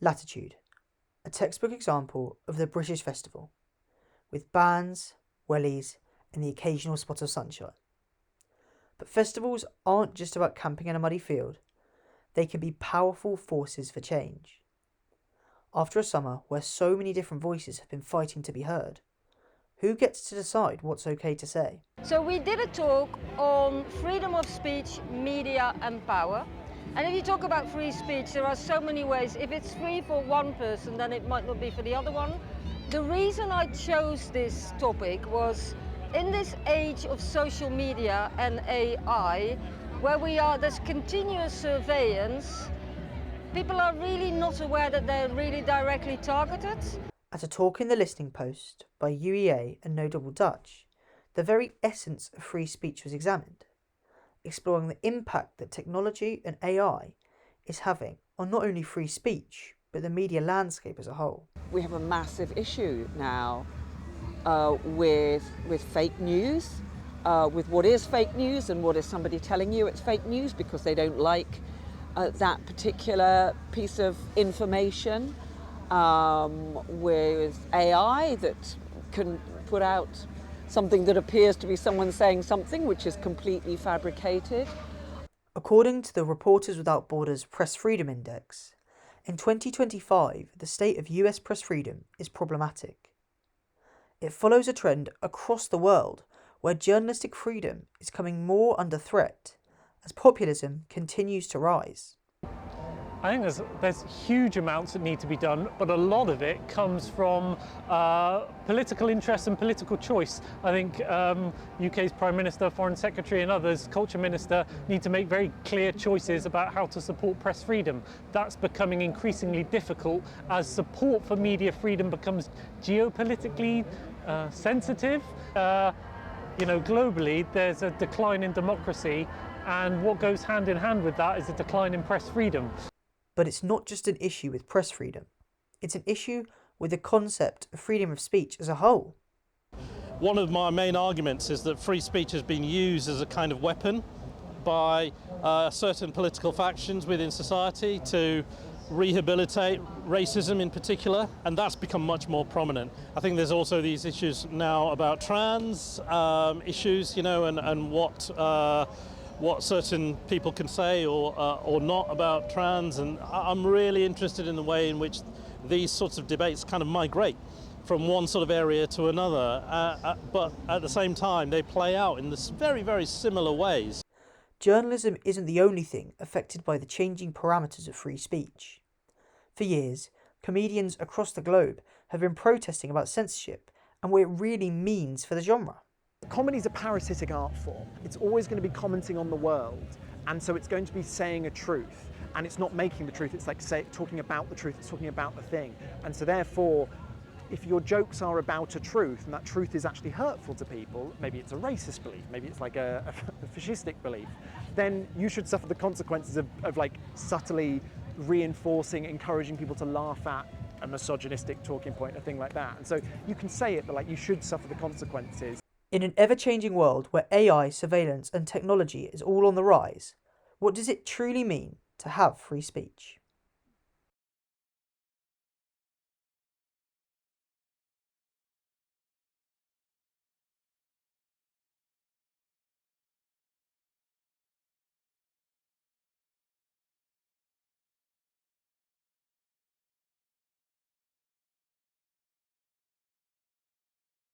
Latitude, a textbook example of the British festival, with bands, wellies and the occasional spot of sunshine. But festivals aren't just about camping in a muddy field, they can be powerful forces for change. After a summer where so many different voices have been fighting to be heard, who gets to decide what's okay to say? So we did a talk on freedom of speech, media and power. And if you talk about free speech, there are so many ways. If it's free for one person, then it might not be for the other one. The reason I chose this topic was in this age of social media and AI, where there's continuous surveillance, people are really not aware that they're really directly targeted. At a talk in the Listening Post by UEA and No Double Dutch, the very essence of free speech was examined, exploring the impact that technology and AI is having on not only free speech, but the media landscape as a whole. We have a massive issue now with fake news, with what is fake news and what is somebody telling you it's fake news because they don't like that particular piece of information, with AI that can put out something that appears to be someone saying something which is completely fabricated. According to the Reporters Without Borders Press Freedom Index, in 2025, the state of US press freedom is problematic. It follows a trend across the world where journalistic freedom is coming more under threat as populism continues to rise. I think there's huge amounts that need to be done, but a lot of it comes from political interest and political choice. I think UK's Prime Minister, Foreign Secretary and others, Culture Minister, need to make very clear choices about how to support press freedom. That's becoming increasingly difficult as support for media freedom becomes geopolitically sensitive. Globally, there's a decline in democracy, and what goes hand in hand with that is a decline in press freedom. But it's not just an issue with press freedom. It's an issue with the concept of freedom of speech as a whole. One of my main arguments is that free speech has been used as a kind of weapon by certain political factions within society to rehabilitate racism in particular, and that's become much more prominent. I think there's also these issues now about trans issues, and what certain people can say or not about trans, and I'm really interested in the way in which these sorts of debates kind of migrate from one sort of area to another, but at the same time they play out in this very, very similar ways. Journalism isn't the only thing affected by the changing parameters of free speech. For years, comedians across the globe have been protesting about censorship and what it really means for the genre. Comedy is a parasitic art form. It's always going to be commenting on the world, and so it's going to be saying a truth, and it's not making the truth, it's like talking about the truth, it's talking about the thing. And so therefore, if your jokes are about a truth, and that truth is actually hurtful to people, maybe it's a racist belief, maybe it's like a fascistic belief, then you should suffer the consequences of like subtly reinforcing, encouraging people to laugh at a misogynistic talking point, a thing like that. And so you can say it, but like you should suffer the consequences. In an ever-changing world where AI, surveillance and technology is all on the rise, what does it truly mean to have free speech?